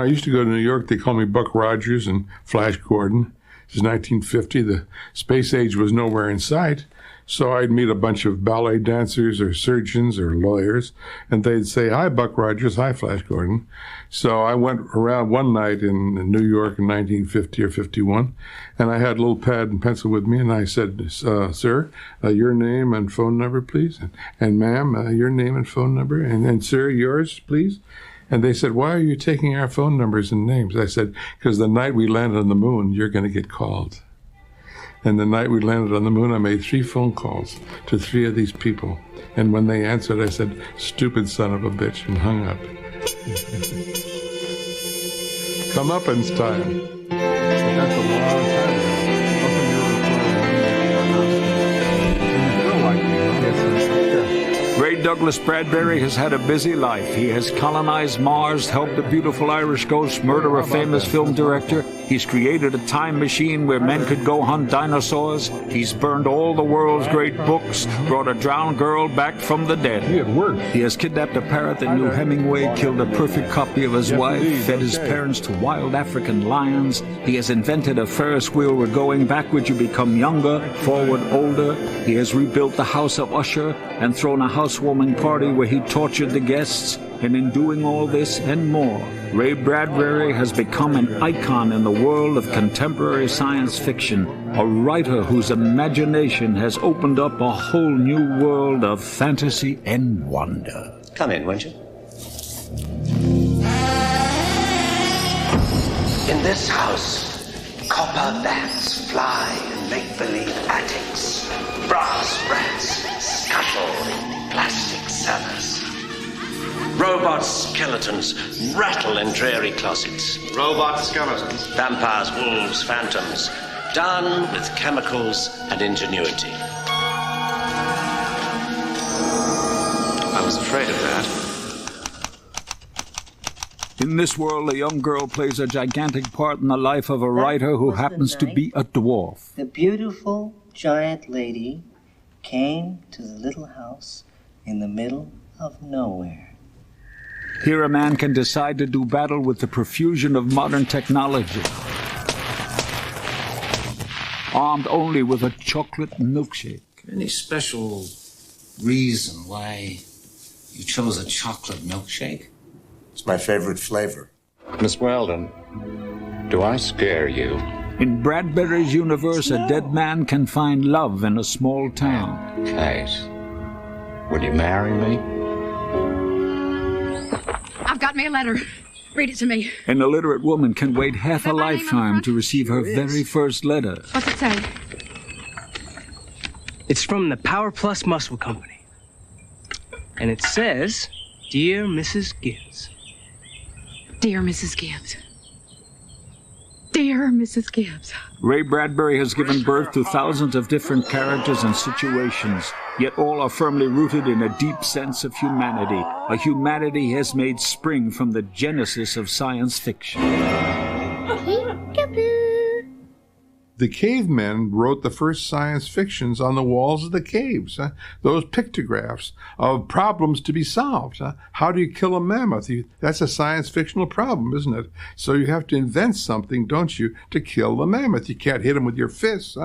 I used to go to New York, they called me Buck Rogers and Flash Gordon. It was 1950. The space age was nowhere in sight. So I'd meet a bunch of ballet dancers or surgeons or lawyers, and they'd say, "Hi, Buck Rogers. Hi, Flash Gordon." So I went around one night in New York in 1950 or 51, and I had a little pad and pencil with me, and I said, "Sir, your name and phone number, please. And ma'am, your name and phone number. And sir, yours, please." And they said, "Why are you taking our phone numbers and names?" I said, "Because the night we landed on the moon, you're going to get called." And the night we landed on the moon, I made 3 phone calls to 3 of these people. And when they answered, I said, "Stupid son of a bitch," and hung up. Comeuppance time. But that's a long time ago. Ray Douglas Bradbury has had a busy life. He has colonized Mars, helped a beautiful Irish ghost murder a famous film director. He's created a time machine where men could go hunt dinosaurs. He's burned all the world's great books, brought a drowned girl back from the dead. He has kidnapped a parrot that knew Hemingway, killed a perfect copy of his wife, fed his parents to wild African lions. He has invented a Ferris wheel where going backwards you become younger, forward older. He has rebuilt the House of Usher and thrown a housewarming party where he tortured the guests. And in doing all this and more, Ray Bradbury has become an icon in the world of contemporary science fiction, a writer whose imagination has opened up a whole new world of fantasy and wonder. Come in, won't you? In this house, copper bats fly in make-believe attics. Brass rats scuttle in plastic cellars. Robot skeletons rattle in dreary closets. Robot skeletons? Vampires, wolves, phantoms, done with chemicals and ingenuity. I was afraid of that. In this world, a young girl plays a gigantic part in the life of a writer who happens to be a dwarf. The beautiful giant lady came to the little house in the middle of nowhere. Here a man can decide to do battle with the profusion of modern technology, armed only with a chocolate milkshake. Any special reason why you chose a chocolate milkshake? It's my favorite flavor. Miss Weldon, do I scare you? In Bradbury's universe, a dead man can find love in a small town. Kate, will you marry me? I've got me a letter. Read it to me. An illiterate woman can wait half a lifetime to receive her very first letter. What's it say? It's from the Power Plus Muscle Company. And it says, "Dear Mrs. Gibbs." Dear Mrs. Gibbs. Dear Mrs. Gibbs. Ray Bradbury has given birth to thousands of different characters and situations, yet all are firmly rooted in a deep sense of humanity, a humanity he has made spring from the genesis of science fiction. The cavemen wrote the first science fictions on the walls of the caves, those pictographs of problems to be solved. How do you kill a mammoth? That's a science fictional problem, isn't it? So you have to invent something, don't you, to kill the mammoth. You can't hit him with your fists.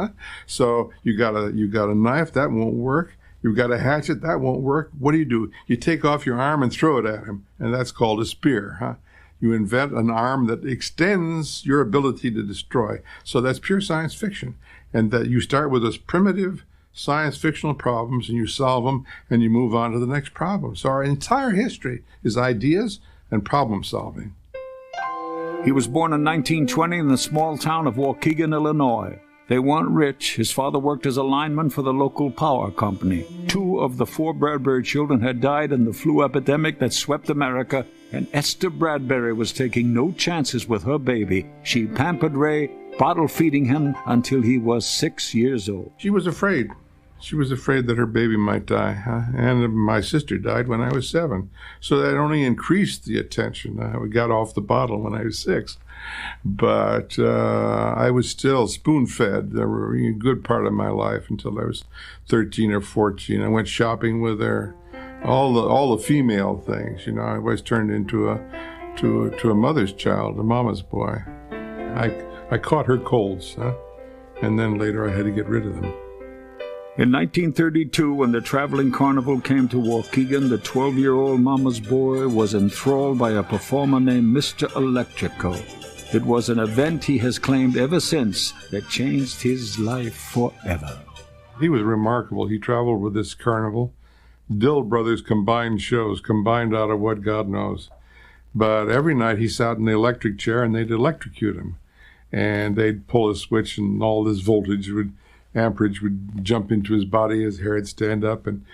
So you got a knife, that won't work. You've got a hatchet, that won't work. What do? You take off your arm and throw it at him, and that's called a spear. You invent an arm that extends your ability to destroy. So that's pure science fiction. And that you start with those primitive science fictional problems and you solve them and you move on to the next problem. So our entire history is ideas and problem solving. He was born in 1920 in the small town of Waukegan, Illinois. They weren't rich. His father worked as a lineman for the local power company. 2 of the 4 Bradbury children had died in the flu epidemic that swept America, and Esther Bradbury was taking no chances with her baby. She pampered Ray, bottle-feeding him until he was 6 years old. She was afraid. She was afraid that her baby might die. And my sister died when I was 7. So that only increased the attention. We got off the bottle when I was 6. But I was still spoon-fed a good part of my life until I was 13 or 14. I went shopping with her, all the female things. I was turned into a to a mother's child, a mama's boy. I caught her colds, and then later I had to get rid of them. In 1932, when the traveling carnival came to Waukegan, the 12-year-old mama's boy was enthralled by a performer named Mr. Electrico. It was an event he has claimed ever since that changed his life forever. He was remarkable. He traveled with this carnival. Dill Brothers combined shows, combined out of what God knows. But every night he sat in the electric chair and they'd electrocute him. And they'd pull a switch and all this amperage would jump into his body, his hair would stand up, and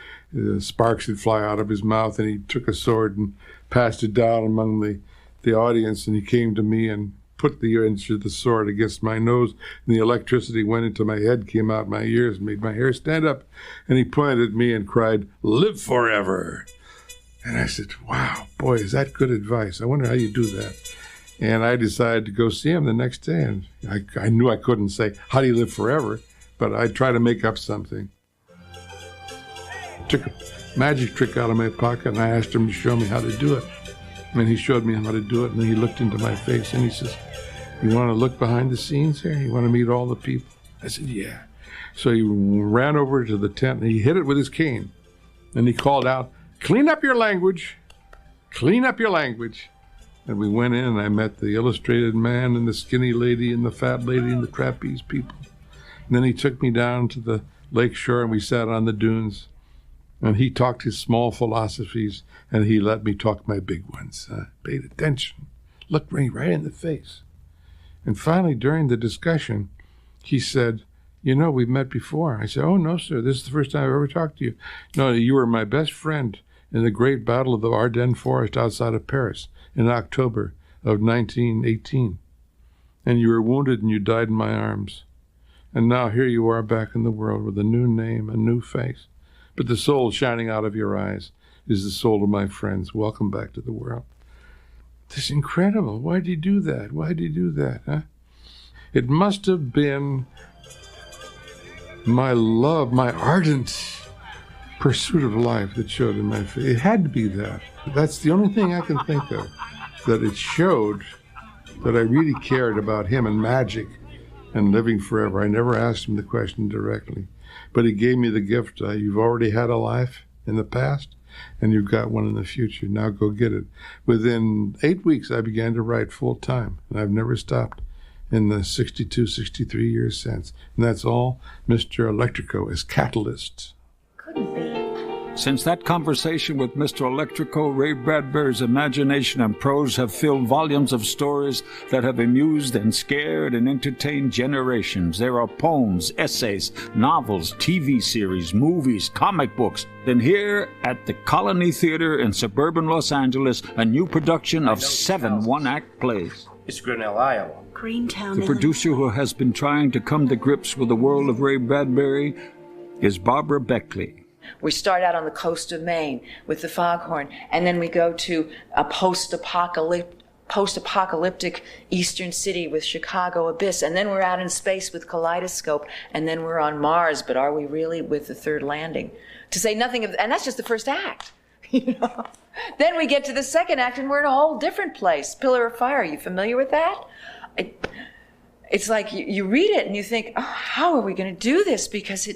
sparks would fly out of his mouth. And he took a sword and passed it down among the audience, and he came to me and put the edge of the sword against my nose, and the electricity went into my head, came out my ears, made my hair stand up. And he pointed at me and cried, "Live forever." And I said, wow, boy, is that good advice. I wonder how you do that. And I decided to go see him the next day, and I knew I couldn't say, "How do you live forever?" But I'd try to make up something. Took a magic trick out of my pocket, and I asked him to show me how to do it. And he showed me how to do it, and then he looked into my face, and he says, "You want to look behind the scenes here? You want to meet all the people?" I said, "Yeah." So he ran over to the tent, and he hit it with his cane. And he called out, "Clean up your language. Clean up your language." And we went in, and I met the illustrated man and the skinny lady and the fat lady and the trapeze people. And then he took me down to the lake shore, and we sat on the dunes. And he talked his small philosophies, and he let me talk my big ones. Paid attention, looked me right in the face. And finally, during the discussion, he said, "You know, we've met before." I said, "Oh, no, sir, this is the first time I've ever talked to you." "No, you were my best friend in the great battle of the Ardennes Forest outside of Paris in October of 1918. And you were wounded and you died in my arms. And now here you are back in the world with a new name, a new face. But the soul shining out of your eyes is the soul of my friends. Welcome back to the world." This is incredible. Why did he do that? Why did he do that, huh? It must have been my love, my ardent pursuit of life that showed in my face. It had to be that. That's the only thing I can think of, that it showed that I really cared about him and magic and living forever. I never asked him the question directly, but he gave me the gift. You've already had a life in the past, and you've got one in the future. Now go get it. Within 8 weeks, I began to write full time, and I've never stopped in the 62, 63 years since. And that's all Mr. Electrico is catalyst. Couldn't be. Since that conversation with Mr. Electrico, Ray Bradbury's imagination and prose have filled volumes of stories that have amused and scared and entertained generations. There are poems, essays, novels, TV series, movies, comic books. Then here at the Colony Theater in suburban Los Angeles, a new production of 7 one-act plays. It's Grinnell, Iowa. Greentown. The producer who has been trying to come to grips with the world of Ray Bradbury is Barbara Beckley. We start out on the coast of Maine with the foghorn, and then we go to a post-apocalyptic eastern city with Chicago Abyss, and then we're out in space with Kaleidoscope, and then we're on Mars, but are we really, with the third landing? To say nothing of, and that's just the first act, you know. Then we get to the second act, and we're in a whole different place. Pillar of Fire, are you familiar with that? It's like you read it and you think, oh, how are we going to do this? Because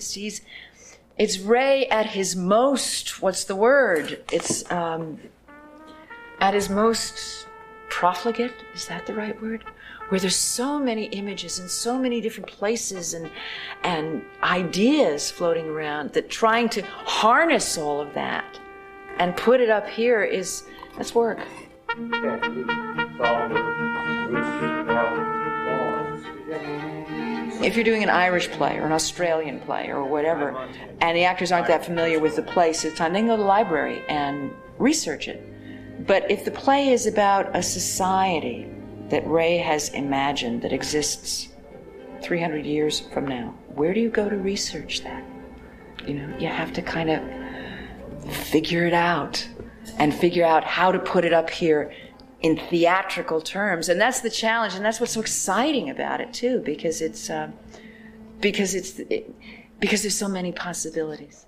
it's Ray at his most, what's the word? It's at his most profligate, is that the right word? Where there's so many images and so many different places and ideas floating around, that trying to harness all of that and put it up here that's work. If you're doing an Irish play or an Australian play or whatever, and the actors aren't that familiar with the place at the time, they can go to the library and research it. But if the play is about a society that Ray has imagined that exists 300 years from now, where do you go to research that? You know, you have to kind of figure it out and figure out how to put it up here in theatrical terms. And that's the challenge, and that's what's so exciting about it too, because there's so many possibilities.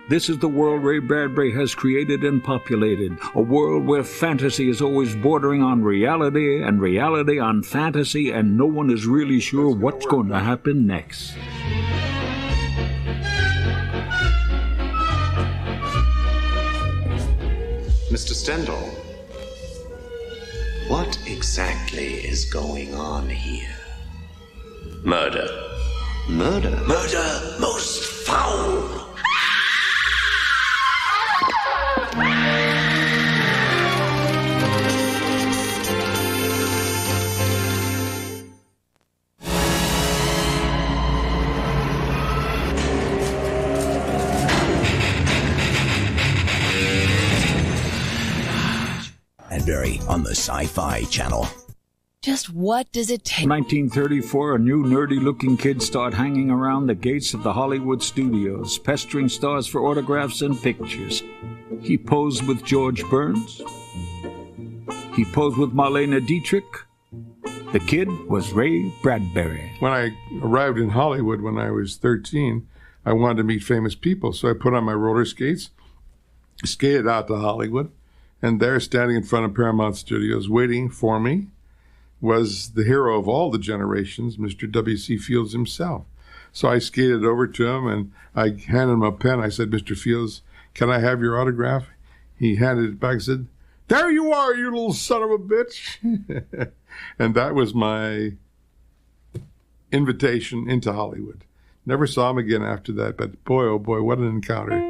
This is the world Ray Bradbury has created and populated, a world where fantasy is always bordering on reality and reality on fantasy, and no one is really sure what's going to happen next. Mr. Stendhal, what exactly is going on here? Murder. Murder? Murder most foul. Bradbury on the Sci-Fi Channel. Just what does it take? 1934, a new nerdy-looking kid started hanging around the gates of the Hollywood studios, pestering stars for autographs and pictures. He posed with George Burns. He posed with Marlene Dietrich. The kid was Ray Bradbury. When I arrived in Hollywood when I was 13, I wanted to meet famous people, so I put on my roller skates, skated out to Hollywood, and there, standing in front of Paramount Studios, waiting for me, was the hero of all the generations, Mr. W.C. Fields himself. So I skated over to him, and I handed him a pen. I said, "Mr. Fields, can I have your autograph?" He handed it back and said, "There you are, you little son of a bitch." And that was my invitation into Hollywood. Never saw him again after that, but boy, oh boy, what an encounter.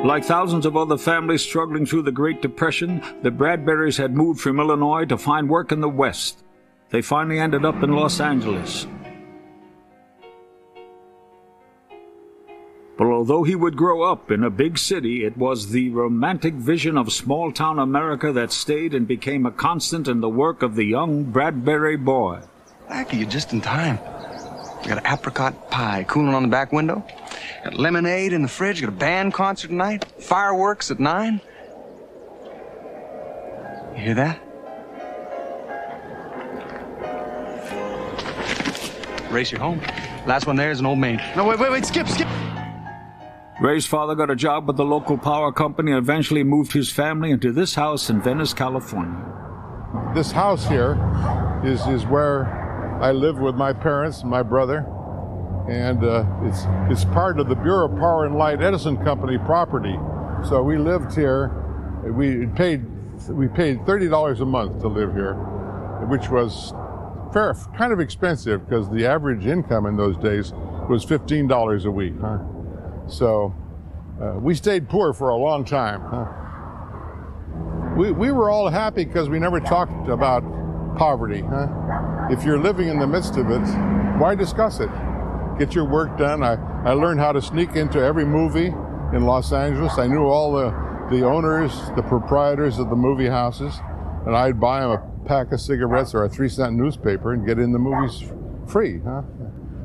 Like thousands of other families struggling through the Great Depression, the Bradburys had moved from Illinois to find work in the West. They finally ended up in Los Angeles. But although he would grow up in a big city, it was the romantic vision of small-town America that stayed and became a constant in the work of the young Bradbury boy. Blackie, you're just in time. We got an apricot pie cooling on the back window. Got lemonade in the fridge. Got a band concert tonight. Fireworks at 9. You hear that? Race you home. Last one there is an old maid. No, wait, skip. Ray's father got a job with the local power company and eventually moved his family into this house in Venice, California. This house here is where I live with my parents and my brother. And it's part of the Bureau of Power and Light Edison Company property. So we lived here. We paid $30 a month to live here, which was kind of expensive because the average income in those days was $15 a week. Huh? So we stayed poor for a long time. Huh? We were all happy because we never talked about poverty. Huh? If you're living in the midst of it, why discuss it? Get your work done. I learned how to sneak into every movie in Los Angeles. I knew all the owners, the proprietors of the movie houses, and I'd buy them a pack of cigarettes or a 3-cent newspaper and get in the movies free. Huh?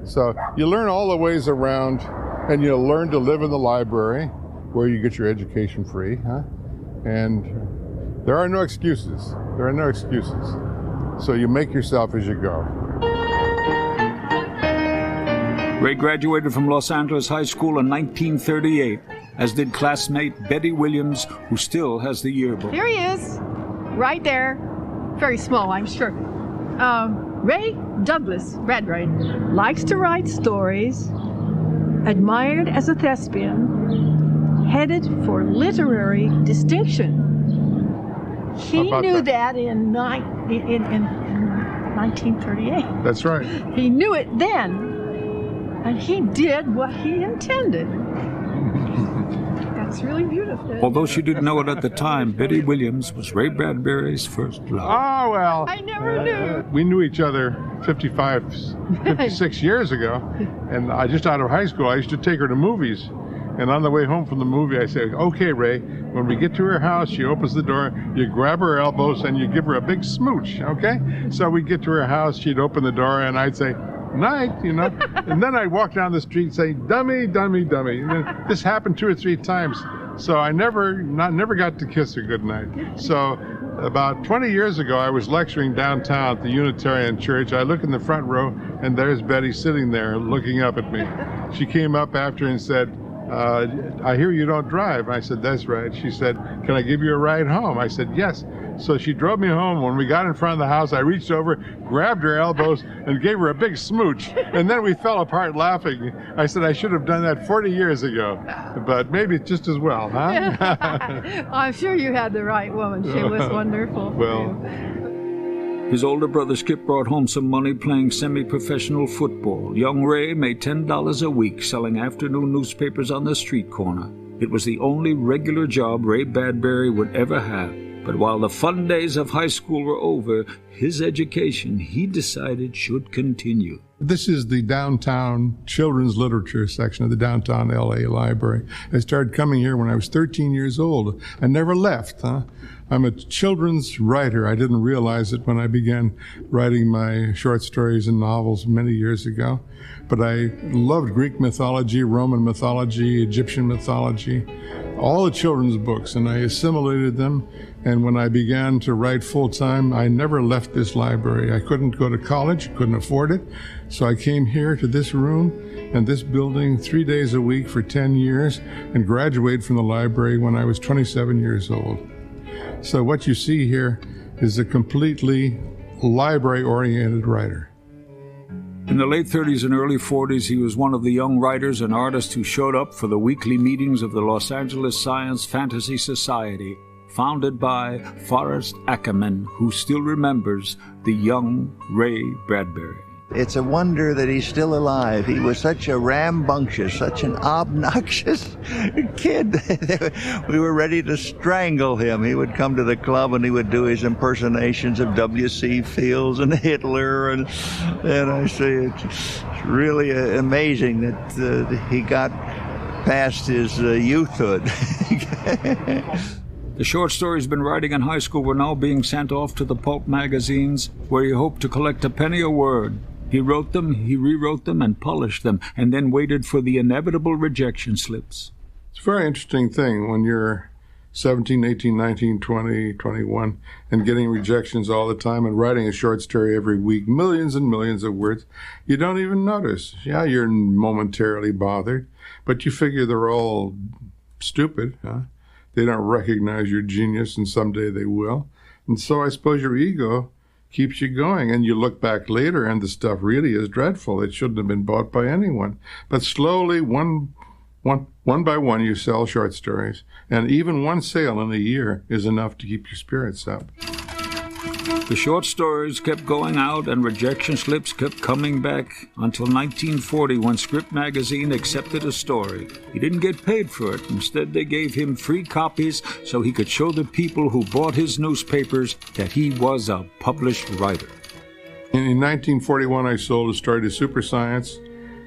So you learn all the ways around, and you learn to live in the library where you get your education free. Huh? And there are no excuses. There are no excuses. So you make yourself as you go. Ray graduated from Los Angeles High School in 1938, as did classmate Betty Williams, who still has the yearbook. Here he is, right there. Very small, I'm sure. Ray Douglas Bradbury likes to write stories, admired as a thespian, headed for literary distinction. He knew that in 1938. That's right. He knew it then. And he did what he intended. That's really beautiful. Although she didn't know it at the time, Betty Williams was Ray Bradbury's first love. Oh, well. I never knew. We knew each other 56 years ago. And just out of high school, I used to take her to movies. And on the way home from the movie, I say, "Okay, Ray, when we get to her house, she opens the door, you grab her elbows, and you give her a big smooch, okay?" So we'd get to her house, she'd open the door, and I'd say, "Night," and then I'd walk down the street saying, "Dummy, dummy, dummy." And then this happened 2 or 3 times. So I never got to kiss her goodnight. So About 20 years ago, I was lecturing downtown at the Unitarian Church. I look in the front row, and there's Betty sitting there looking up at me. She came up after and said, I hear you don't drive. I said, that's right. She said, can I give you a ride home? I said, yes. So she drove me home. When we got in front of the house, I reached over, grabbed her elbows, and gave her a big smooch. And then we fell apart laughing. I said, I should have done that 40 years ago. But maybe just as well, huh? I'm sure you had the right woman. She was wonderful. Well, his older brother Skip brought home some money playing semi-professional football. Young Ray made $10 a week selling afternoon newspapers on the street corner. It was the only regular job Ray Bradbury would ever have. But while the fun days of high school were over, his education, he decided, should continue. This is the downtown children's literature section of the downtown LA library. I started coming here when I was 13 years old. I never left, I'm a children's writer. I didn't realize it when I began writing my short stories and novels many years ago. But I loved Greek mythology, Roman mythology, Egyptian mythology, all the children's books, and I assimilated them. And when I began to write full-time, I never left this library. I couldn't go to college, couldn't afford it. So I came here to this room and this building 3 days a week for 10 years and graduated from the library when I was 27 years old. So what you see here is a completely library-oriented writer. In the late 30s and early 40s, he was one of the young writers and artists who showed up for the weekly meetings of the Los Angeles Science Fantasy Society, founded by Forrest Ackerman, who still remembers the young Ray Bradbury. It's a wonder that he's still alive. He was such a rambunctious, such an obnoxious kid. We were ready to strangle him. He would come to the club and he would do his impersonations of W.C. Fields and Hitler. And I say it's really amazing that he got past his youthhood. The short stories he'd been writing in high school were now being sent off to the pulp magazines, where he hoped to collect a penny a word. He wrote them, he rewrote them, and polished them, and then waited for the inevitable rejection slips. It's a very interesting thing when you're 17, 18, 19, 20, 21, and getting rejections all the time and writing a short story every week, millions and millions of words. You don't even notice. Yeah, you're momentarily bothered, but you figure they're all stupid, huh? They don't recognize your genius, and someday they will. And so I suppose your ego keeps you going, and you look back later and the stuff really is dreadful. It shouldn't have been bought by anyone. But slowly, one by one, you sell short stories, and even one sale in a year is enough to keep your spirits up. The short stories kept going out and rejection slips kept coming back until 1940, when Script magazine accepted a story. He didn't get paid for it. Instead, they gave him free copies so he could show the people who bought his newspapers that he was a published writer. In 1941, I sold a story to Super Science,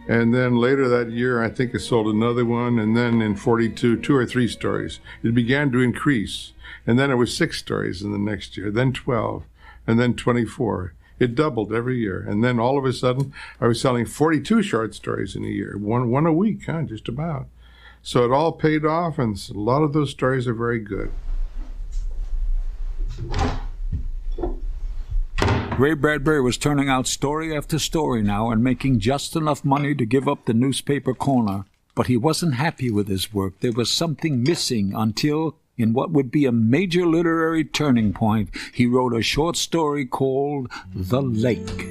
and then later that year, I think I sold another one, and then in 42, 2 or 3 stories. It began to increase, and then it was 6 stories in the next year, then 12. And then 24. It doubled every year. And then all of a sudden, I was selling 42 short stories in a year, one a week, just about. So it all paid off, and a lot of those stories are very good. Ray Bradbury was turning out story after story now and making just enough money to give up the newspaper corner. But he wasn't happy with his work. There was something missing until, in what would be a major literary turning point, he wrote a short story called The Lake.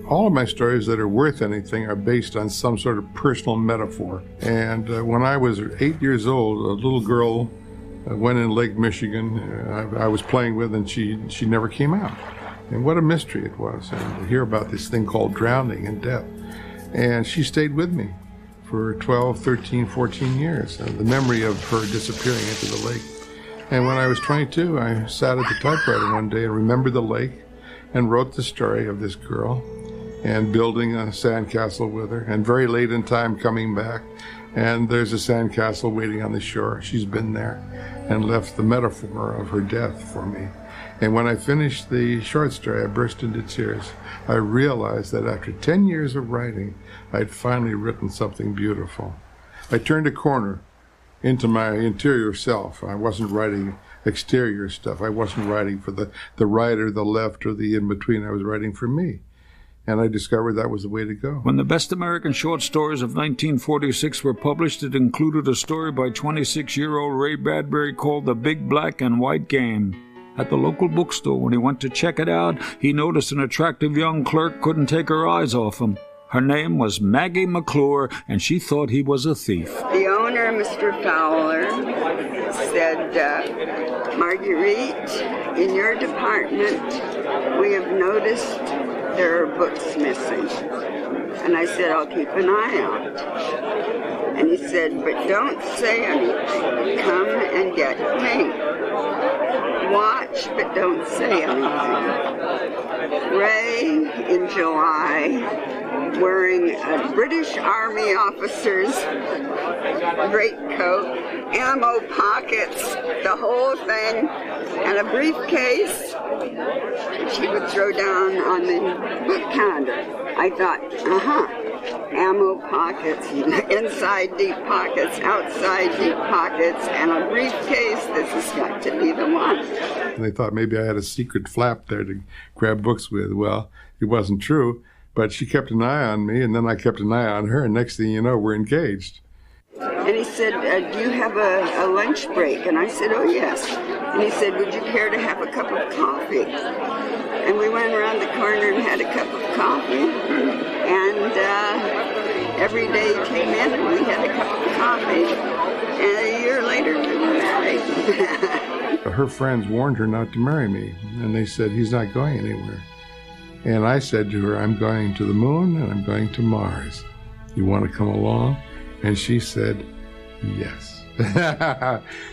All of my stories that are worth anything are based on some sort of personal metaphor. And when I was 8 years old, a little girl went in Lake Michigan I was playing with, and she never came out. And what a mystery it was. And to hear about this thing called drowning and death. And she stayed with me for 12, 13, 14 years. The memory of her disappearing into the lake. And when I was 22, I sat at the typewriter one day and remembered the lake and wrote the story of this girl and building a sandcastle with her, and very late in time coming back, and there's a sandcastle waiting on the shore. She's been there and left the metaphor of her death for me. And when I finished the short story, I burst into tears. I realized that after 10 years of writing, I'd finally written something beautiful. I turned a corner into my interior self. I wasn't writing exterior stuff. I wasn't writing for the right or the left or the in-between. I was writing for me. And I discovered that was the way to go. When the Best American Short Stories of 1946 were published, it included a story by 26-year-old Ray Bradbury called The Big Black and White Game. At the local bookstore, when he went to check it out, he noticed an attractive young clerk couldn't take her eyes off him. Her name was Maggie McClure, and she thought he was a thief. The owner, Mr. Fowler, said, Marguerite, in your department, we have noticed there are books missing. And I said, I'll keep an eye out. And he said, but don't say anything. Come and get me. Watch, but don't say anything. Ray, in July, wearing a British Army officer's greatcoat, ammo pockets, the whole thing, and a briefcase, which he would throw down on the book counter. I thought, ammo pockets, inside deep pockets, outside deep pockets, and a briefcase. This has got to be the one. And they thought maybe I had a secret flap there to grab books with. Well, it wasn't true, but she kept an eye on me, and then I kept an eye on her, and next thing you know, we're engaged. And he said, do you have a lunch break? And I said, oh, yes. And he said, would you care to have a cup of coffee? And we went around the corner and had a cup of coffee. And every day he came in and we had a cup of coffee. And a year later, we were married. Her friends warned her not to marry me. And they said, he's not going anywhere. And I said to her, I'm going to the moon and I'm going to Mars. You want to come along? And she said, yes.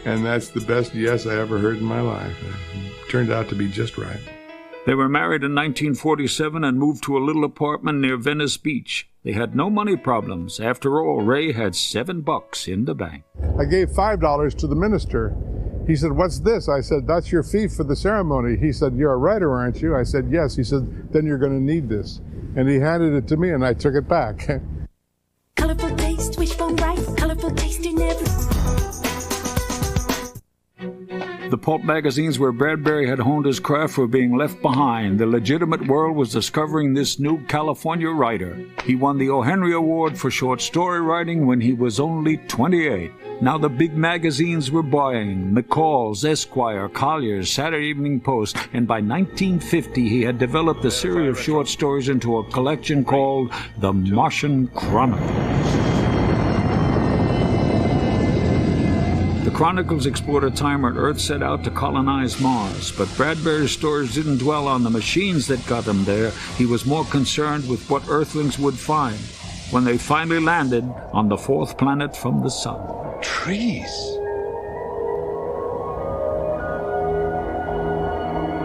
And that's the best yes I ever heard in my life. It turned out to be just right. They were married in 1947 and moved to a little apartment near Venice Beach. They had no money problems. After all, Ray had $7 in the bank. I gave $5 to the minister. He said, what's this? I said, that's your fee for the ceremony. He said, you're a writer, aren't you? I said, yes. He said, then you're going to need this. And he handed it to me, and I took it back. Colorful taste, wishbone rice, colorful taste in every... The pulp magazines where Bradbury had honed his craft were being left behind. The legitimate world was discovering this new California writer. He won the O. Henry Award for short story writing when he was only 28. Now the big magazines were buying McCall's, Esquire, Collier's, Saturday Evening Post, and by 1950 he had developed a series of short stories into a collection called The Martian Chronicles. The Chronicles explored a time when Earth set out to colonize Mars, but Bradbury's stories didn't dwell on the machines that got them there. He was more concerned with what Earthlings would find when they finally landed on the fourth planet from the sun. Trees.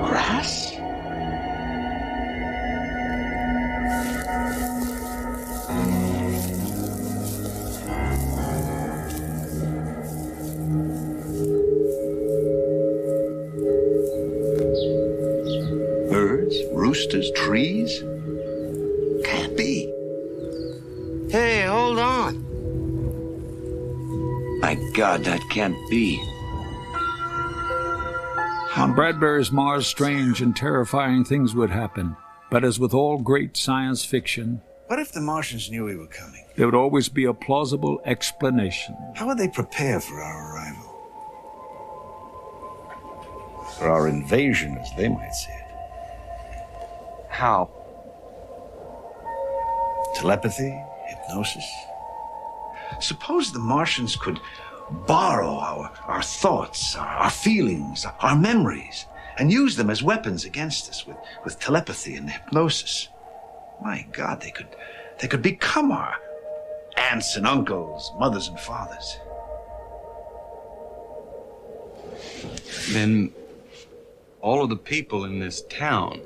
Grass. Birds, roosters, trees. Can't be. Hey, hold on. My God, that can't be. On Bradbury's Mars, strange and terrifying things would happen. But as with all great science fiction, what if the Martians knew we were coming? There would always be a plausible explanation. How would they prepare for our arrival? For our invasion, as they might say it. How? Telepathy? Hypnosis? Suppose the Martians could borrow our thoughts, our feelings, our memories, and use them as weapons against us with telepathy and hypnosis. My God, they could become our aunts and uncles, mothers and fathers. Then all of the people in this town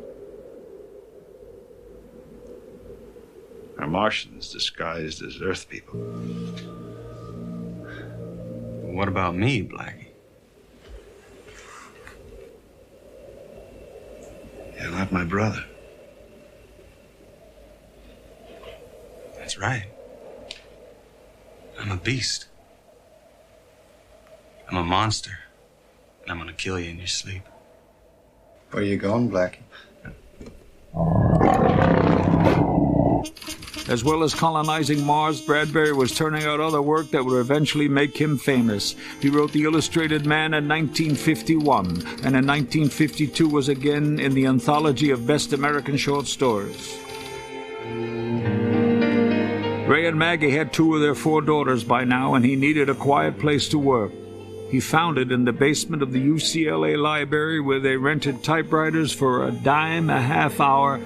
are Martians disguised as Earth people. What about me, Blackie? You're not my brother. That's right. I'm a beast. I'm a monster. And I'm gonna kill you in your sleep. Where you going, Blackie? As well as colonizing Mars, Bradbury was turning out other work that would eventually make him famous. He wrote The Illustrated Man in 1951, and in 1952 was again in the anthology of Best American Short Stories. Ray and Maggie had 2 of their 4 daughters by now, and he needed a quiet place to work. He found it in the basement of the UCLA library, where they rented typewriters for $0.10 a half hour.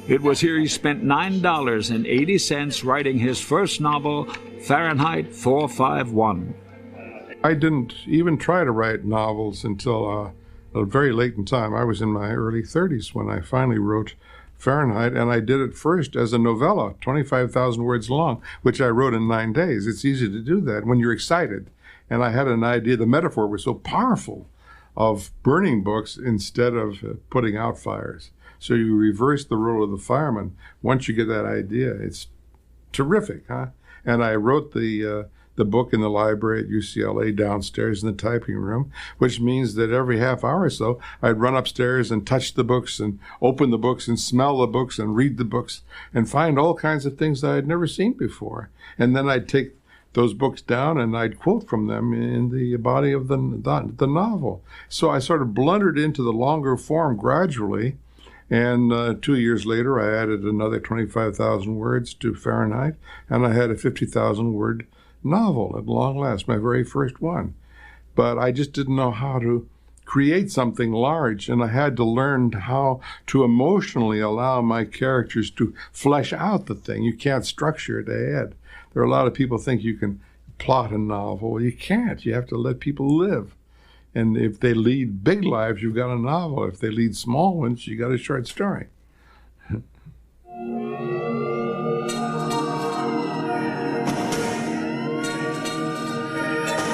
It was here he spent $9.80 writing his first novel, Fahrenheit 451. I didn't even try to write novels until very late in time. I was in my early 30s when I finally wrote Fahrenheit, and I did it first as a novella, 25,000 words long, which I wrote in 9 days. It's easy to do that when you're excited. And I had an idea, the metaphor was so powerful, of burning books instead of putting out fires. So you reverse the role of the fireman. Once you get that idea, it's terrific, huh? And I wrote the book in the library at UCLA downstairs in the typing room, which means that every half hour or so, I'd run upstairs and touch the books and open the books and smell the books and read the books and find all kinds of things that I'd never seen before. And then I'd take those books down and I'd quote from them in the body of the novel. So I sort of blundered into the longer form gradually. And 2 years later, I added another 25,000 words to Fahrenheit, and I had a 50,000-word novel at long last, my very first one. But I just didn't know how to create something large, and I had to learn how to emotionally allow my characters to flesh out the thing. You can't structure it ahead. There are a lot of people think you can plot a novel. You can't. You have to let people live. And if they lead big lives, you've got a novel. If they lead small ones, you got a short story.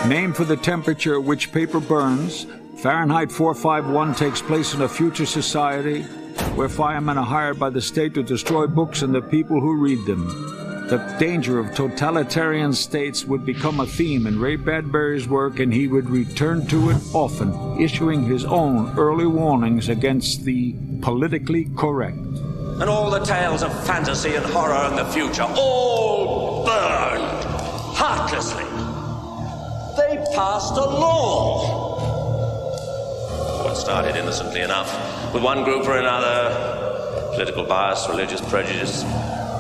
Named for the temperature at which paper burns, Fahrenheit 451 takes place in a future society where firemen are hired by the state to destroy books and the people who read them. The danger of totalitarian states would become a theme in Ray Bradbury's work, and he would return to it often, issuing his own early warnings against the politically correct. And all the tales of fantasy and horror in the future, all burned heartlessly. They passed a law. What started innocently enough, with one group or another, political bias, religious prejudice,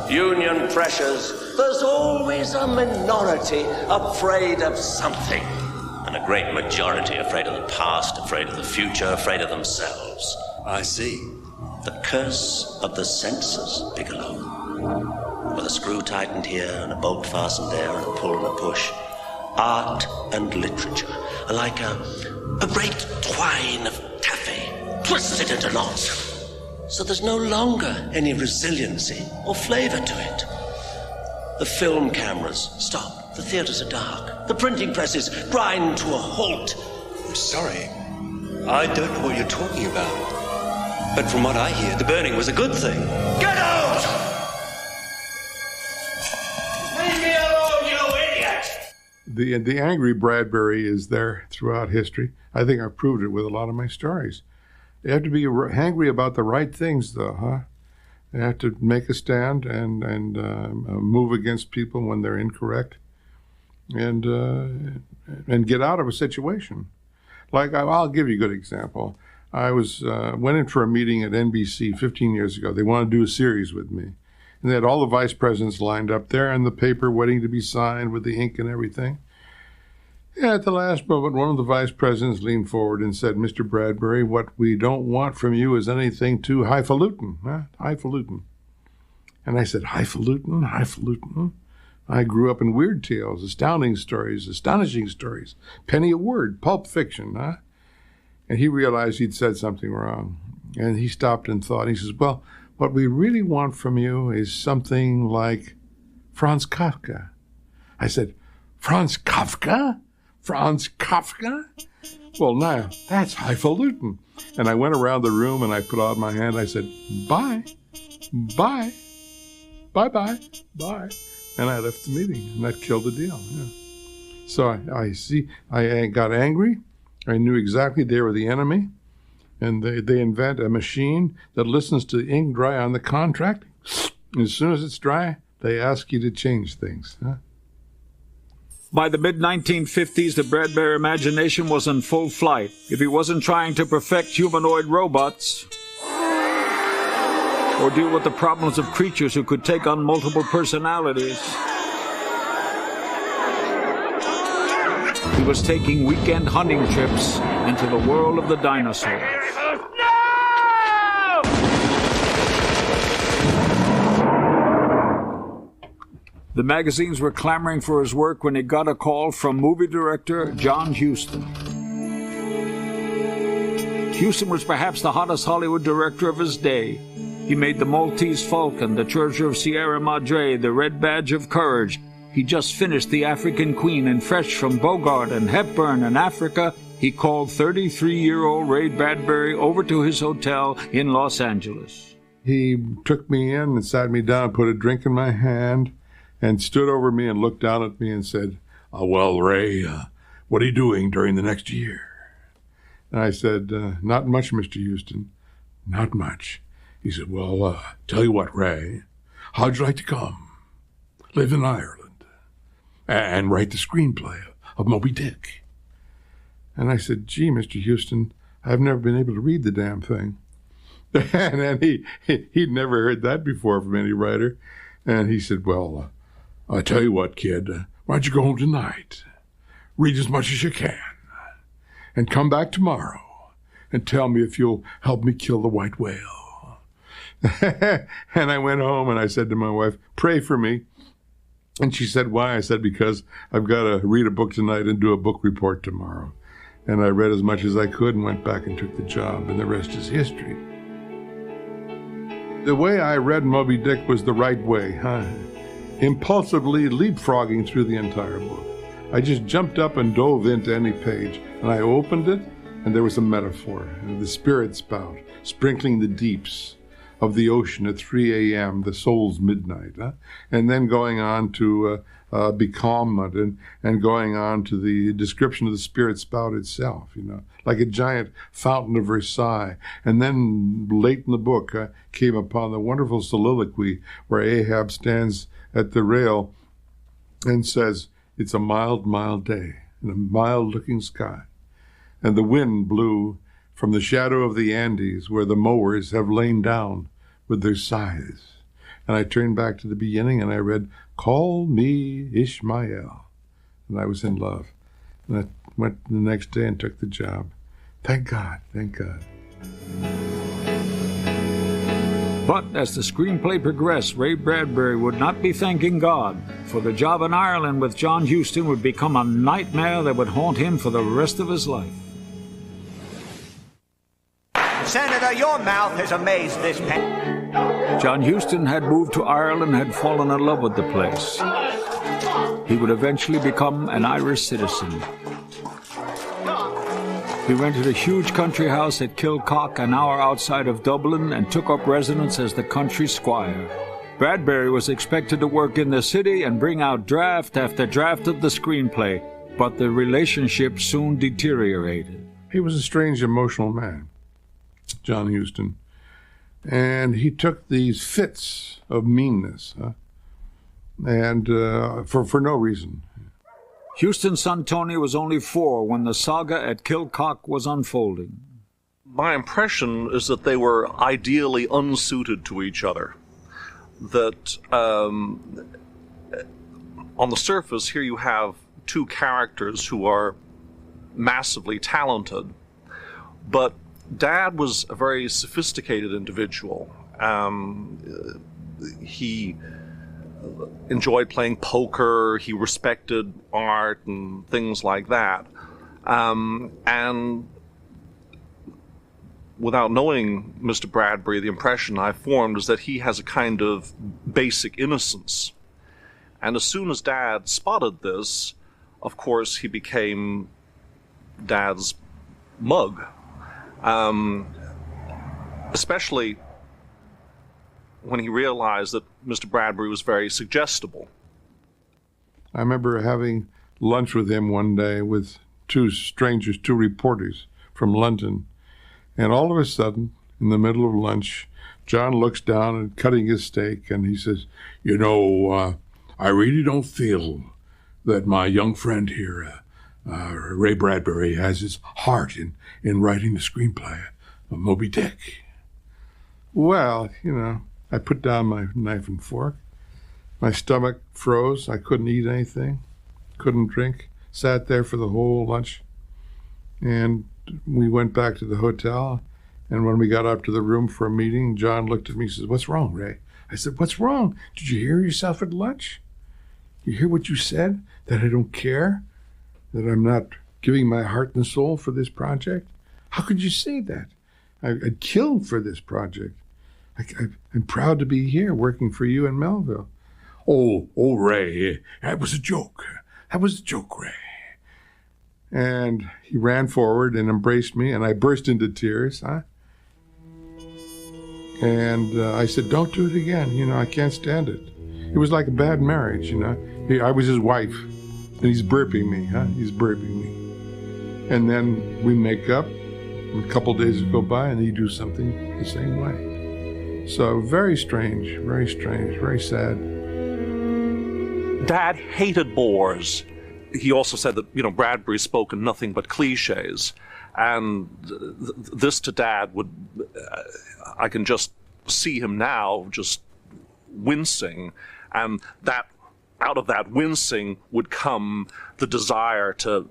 union pressures. There's always a minority afraid of something, and a great majority afraid of the past, afraid of the future, afraid of themselves. I see. The curse of the senses, Bigelow. With a screw tightened here and a bolt fastened there and a pull and a push. Art and literature are like a great twine of taffy, twisted into knots. So there's no longer any resiliency or flavor to it. The film cameras stop. The theaters are dark. The printing presses grind to a halt. I'm sorry. I don't know what you're talking about. But from what I hear, the burning was a good thing. Get out! Leave me alone, you idiot! The angry Bradbury is there throughout history. I think I've proved it with a lot of my stories. You have to be angry about the right things, though, huh? You have to make a stand and move against people when they're incorrect, and get out of a situation. Like I'll give you a good example. I went in for a meeting at NBC 15 years ago. They wanted to do a series with me, and they had all the vice presidents lined up there and the paper waiting to be signed with the ink and everything. Yeah, at the last moment, one of the vice presidents leaned forward and said, "Mr. Bradbury, what we don't want from you is anything too highfalutin, huh? Highfalutin." And I said, "Highfalutin? Highfalutin?" I grew up in weird tales, astounding stories, astonishing stories, penny a word, pulp fiction, huh? And he realized he'd said something wrong. And he stopped and thought. He says, "Well, what we really want from you is something like Franz Kafka." I said, "Franz Kafka? Franz Kafka?" Well, now, that's highfalutin. And I went around the room and I put out my hand. I said, "Bye, bye, bye-bye, bye." And I left the meeting, and that killed the deal. Yeah. So I got angry. I knew exactly they were the enemy. And they invent a machine that listens to the ink dry on the contract. And as soon as it's dry, they ask you to change things. Huh? By the mid-1950s, the Bradbury imagination was in full flight. If he wasn't trying to perfect humanoid robots or deal with the problems of creatures who could take on multiple personalities, he was taking weekend hunting trips into the world of the dinosaurs. The magazines were clamoring for his work when he got a call from movie director John Huston. Huston was perhaps the hottest Hollywood director of his day. He made The Maltese Falcon, The Treasure of Sierra Madre, The Red Badge of Courage. He just finished The African Queen, and fresh from Bogart and Hepburn and Africa, he called 33-year-old Ray Bradbury over to his hotel in Los Angeles. He took me in and sat me down, put a drink in my hand, and stood over me and looked down at me and said, well, Ray, what are you doing during the next year? And I said, not much, Mr. Huston, not much. He said, well, tell you what, Ray, how'd you like to come, live in Ireland, and write the screenplay of Moby Dick? And I said, gee, Mr. Huston, I've never been able to read the damn thing. And then he'd never heard that before from any writer. And he said, well, I tell you what, kid, why don't you go home tonight, read as much as you can, and come back tomorrow and tell me if you'll help me kill the white whale. And I went home and I said to my wife, pray for me. And she said, why? I said, because I've got to read a book tonight and do a book report tomorrow. And I read as much as I could and went back and took the job, and the rest is history. The way I read Moby Dick was the right way, huh? Impulsively leapfrogging through the entire book. I just jumped up and dove into any page, and I opened it, and there was a metaphor, the spirit spout, sprinkling the deeps of the ocean at 3 a.m., the soul's midnight, huh? And then going on to becalmment and going on to the description of the spirit spout itself, like a giant fountain of Versailles. And then late in the book, I came upon the wonderful soliloquy where Ahab stands at the rail and says, it's a mild, mild day and a mild-looking sky. And the wind blew from the shadow of the Andes where the mowers have lain down with their scythes. And I turned back to the beginning and I read, call me Ishmael. And I was in love. And I went the next day and took the job. Thank God, thank God. But as the screenplay progressed, Ray Bradbury would not be thanking God, for the job in Ireland with John Huston would become a nightmare that would haunt him for the rest of his life. Senator, your mouth has amazed this pen. John Huston had moved to Ireland and had fallen in love with the place. He would eventually become an Irish citizen. He rented a huge country house at Kilcock, an hour outside of Dublin, and took up residence as the country squire. Bradbury was expected to work in the city and bring out draft after draft of the screenplay, but the relationship soon deteriorated. He was a strange, emotional man, John Huston. And he took these fits of meanness, and for no reason. Huston's son Tony was only 4 when the saga at Kilcock was unfolding. My impression is that they were ideally unsuited to each other. That on the surface, here you have 2 characters who are massively talented, but Dad was a very sophisticated individual. He enjoyed playing poker, he respected art and things like that. And without knowing Mr. Bradbury, the impression I formed is that he has a kind of basic innocence. And as soon as Dad spotted this, of course, he became Dad's mug. Especially when he realized that Mr. Bradbury was very suggestible. I remember having lunch with him one day with two strangers, two reporters from London. And all of a sudden, in the middle of lunch, John looks down and cutting his steak, and he says, "You know, I really don't feel that my young friend here, Ray Bradbury, has his heart in writing the screenplay of Moby Dick." Well, you know, I put down my knife and fork. My stomach froze. I couldn't eat anything, couldn't drink, sat there for the whole lunch. And we went back to the hotel, and when we got up to the room for a meeting, John looked at me and says, "What's wrong, Ray?" I said, "What's wrong? Did you hear yourself at lunch? You hear what you said? That I don't care? That I'm not giving my heart and soul for this project? How could you say that? I'd kill for this project. I'm proud to be here working for you in Melville." Oh, Ray, that was a joke. That was a joke, Ray." And he ran forward and embraced me, and I burst into tears. And I said, "Don't do it again. You know, I can't stand it." It was like a bad marriage, you know. I was his wife, and he's burping me, He's burping me. And then we make up, and a couple days go by, and he do something the same way. So very strange, very sad. Dad hated bores. He also said that, you know, Bradbury spoke in nothing but cliches. And this to Dad would, I can just see him now just wincing. And that, out of that wincing would come the desire to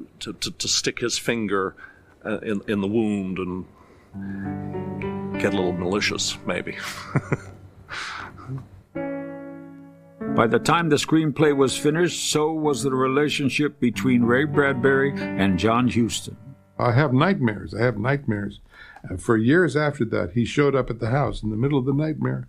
stick his finger in the wound and get a little malicious, maybe. By the time the screenplay was finished, so was the relationship between Ray Bradbury and John Huston. I have nightmares. For years after that, he showed up at the house in the middle of the nightmare,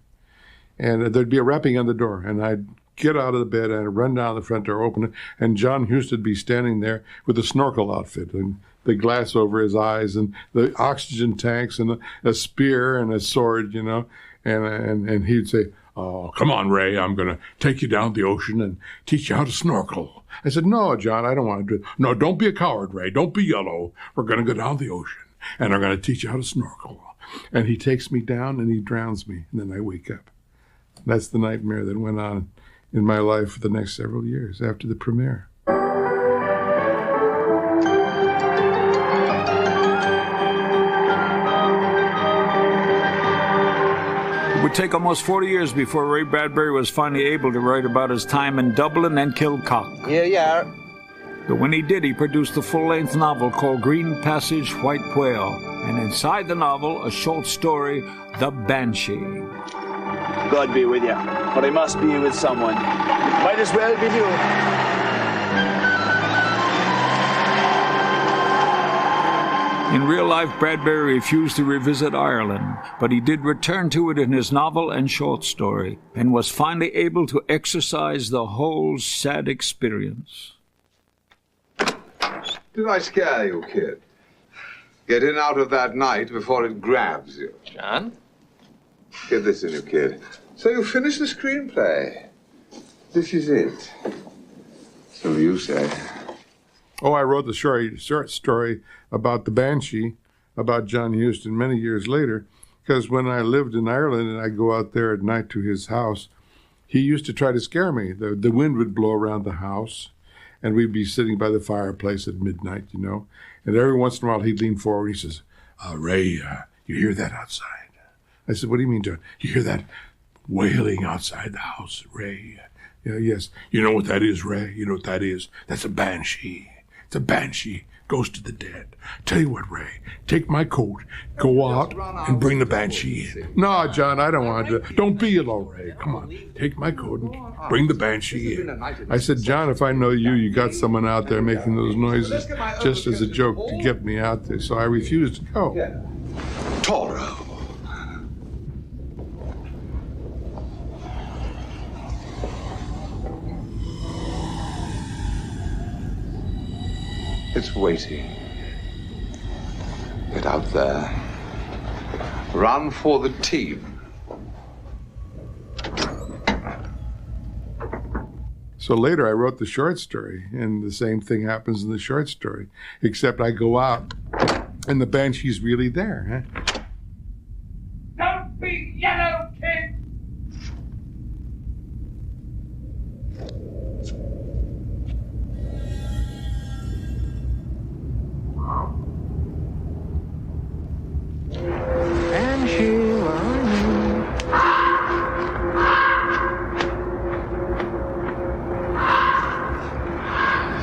and there'd be a rapping on the door, and I'd get out of the bed and I'd run down the front door, open it, and John Huston would be standing there with a snorkel outfit and the glass over his eyes and the oxygen tanks and a spear and a sword, you know, and he'd say, "Oh, come on, Ray, I'm going to take you down the ocean and teach you how to snorkel." I said, "No, John, I don't want to do it." "No, don't be a coward, Ray. Don't be yellow. We're going to go down the ocean, and I'm going to teach you how to snorkel." And he takes me down, and he drowns me, and then I wake up. That's the nightmare that went on in my life for the next several years after the premiere. It would take almost 40 years before Ray Bradbury was finally able to write about his time in Dublin and Kilcock. Here you are. But when he did, he produced a full-length novel called Green Passage, White Whale, and inside the novel, a short story, The Banshee. God be with you, but I must be with someone. Might as well be you. In real life, Bradbury refused to revisit Ireland, but he did return to it in his novel and short story, and was finally able to exercise the whole sad experience. Did I scare you, kid? Get in out of that night before it grabs you. John? Get this in you, kid. So you finished the screenplay. This is it. So you say. Oh, I wrote the short story about the Banshee, about John Huston many years later, because when I lived in Ireland and I'd go out there at night to his house, he used to try to scare me. The wind would blow around the house, and we'd be sitting by the fireplace at midnight, you know, and every once in a while he'd lean forward and he says, "Ray, you hear that outside?" I said, "What do you mean, John?" "You hear that wailing outside the house, Ray?" "Yeah, yes." "You know what that is, Ray? You know what that is? That's a banshee. It's a banshee. Goes to the dead. Tell you what, Ray, take my coat, go out, and bring the banshee in." "No, John, I don't want to. Don't be alone, Ray. Come on, take my coat and bring the banshee in." I said, "John, if I know you got someone out there making those noises just as a joke to get me out there." So I refused to go. Toro. It's waiting. Get out there. Run for the team. So later I wrote the short story, and the same thing happens in the short story, except I go out and the banshee's really there. Huh? Don't be yellow, kid! Banshee, where are you?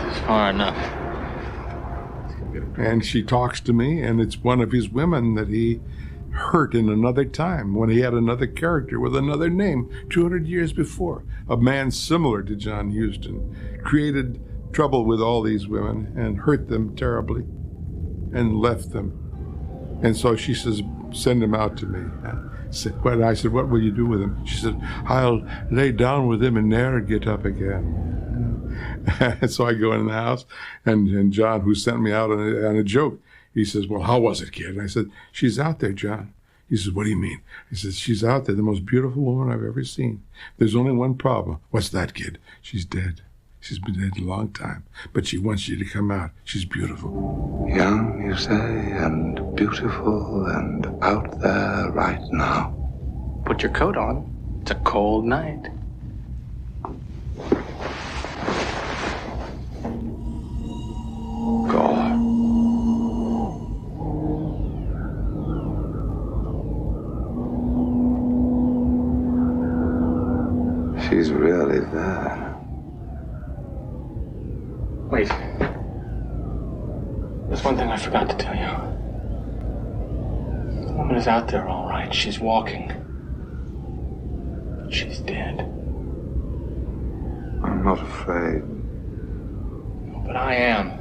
It's far enough. And she talks to me, and it's one of his women that he hurt in another time when he had another character with another name 200 years before. A man similar to John Huston created trouble with all these women and hurt them terribly and left them. And so she says, send him out to me. I said, what will you do with him? She said, I'll lay down with him and never get up again. And so I go in the house, and John, who sent me out on a joke, he says, well, how was it, kid? And I said, she's out there, John. He says, what do you mean? He says, she's out there, the most beautiful woman I've ever seen. There's only one problem. What's that, kid? She's dead. She's been dead a long time, but she wants you to come out. She's beautiful. Young, you say, and beautiful, and out there right now. Put your coat on. It's a cold night. God. She's really there. Wait. There's one thing I forgot to tell you. The woman is out there, all right. She's walking. But she's dead. I'm not afraid. No, but I am.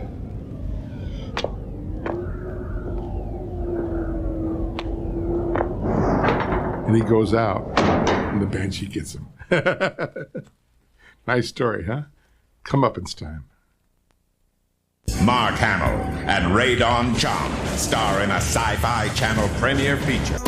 And he goes out, and the banshee gets him. Nice story, huh? Comeuppance time. Mark Hamill and Ray Don Chong star in a Sci-Fi Channel premiere feature.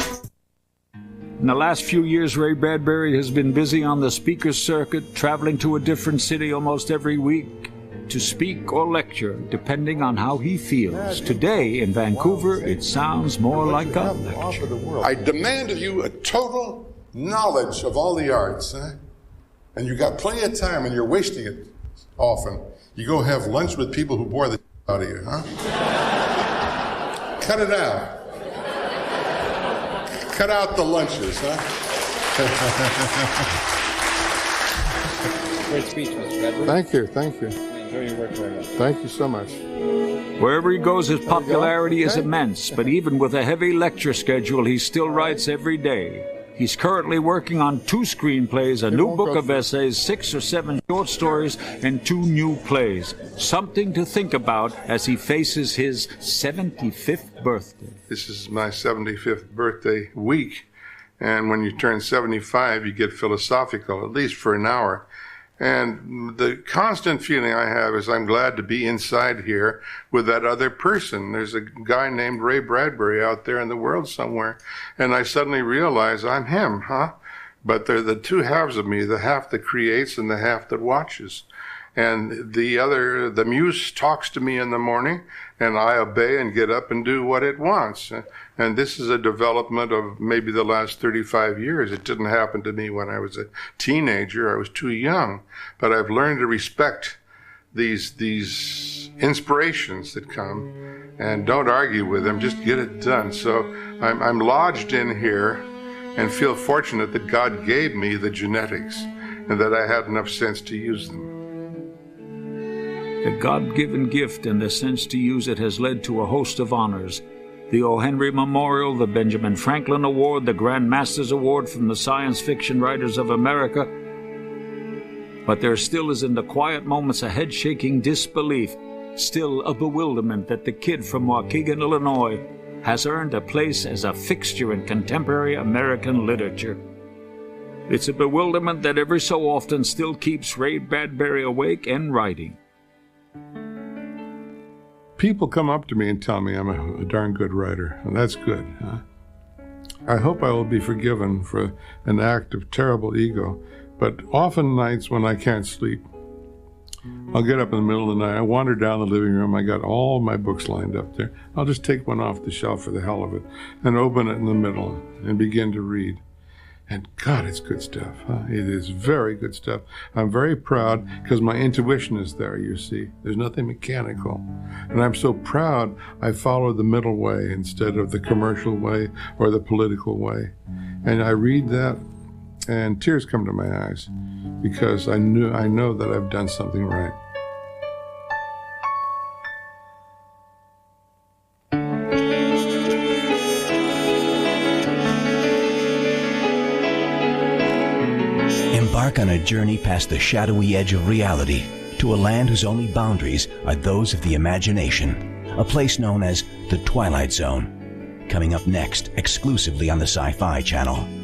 In the last few years, Ray Bradbury has been busy on the speaker circuit, traveling to a different city almost every week to speak or lecture, depending on how he feels. Today in Vancouver, it sounds more like a lecture. I demand of you a total knowledge of all the arts, and you got plenty of time and you're wasting it often. You go have lunch with people who bore the out of you, huh? Cut it out. Cut out the lunches, huh? Great speech, Mr. Bradbury. Thank you, thank you. I enjoy your work very much. Thank you so much. Wherever he goes, his popularity is immense, but even with a heavy lecture schedule, he still writes every day. He's currently working on 2 screenplays, a new book of essays, 6 or 7 short stories, and 2 new plays. Something to think about as he faces his 75th birthday. This is my 75th birthday week, and when you turn 75, you get philosophical, at least for an hour. And the constant feeling I have is I'm glad to be inside here with that other person. There's a guy named Ray Bradbury out there in the world somewhere, and I suddenly realize I'm him, huh? But they're the 2 halves of me, the half that creates and the half that watches. And the muse talks to me in the morning, and I obey and get up and do what it wants. And this is a development of maybe the last 35 years. It didn't happen to me when I was a teenager. I was too young. But I've learned to respect these inspirations that come, and don't argue with them, just get it done. So I'm lodged in here and feel fortunate that God gave me the genetics and that I had enough sense to use them. The God-given gift and the sense to use it has led to a host of honors. The O. Henry Memorial, the Benjamin Franklin Award, the Grand Masters Award from the Science Fiction Writers of America. But there still is in the quiet moments a head-shaking disbelief, still a bewilderment that the kid from Waukegan, Illinois, has earned a place as a fixture in contemporary American literature. It's a bewilderment that every so often still keeps Ray Bradbury awake and writing. People come up to me and tell me I'm a darn good writer, and that's good. Huh? I hope I will be forgiven for an act of terrible ego, but often nights when I can't sleep, I'll get up in the middle of the night. I wander down the living room. I got all my books lined up there. I'll just take one off the shelf for the hell of it and open it in the middle and begin to read. And God, it's good stuff. Huh? It is very good stuff. I'm very proud because my intuition is there, you see. There's nothing mechanical. And I'm so proud I follow the middle way instead of the commercial way or the political way. And I read that and tears come to my eyes because I know that I've done something right. Embark on a journey past the shadowy edge of reality to a land whose only boundaries are those of the imagination, a place known as the Twilight Zone. Coming up next, exclusively on the Sci-Fi Channel.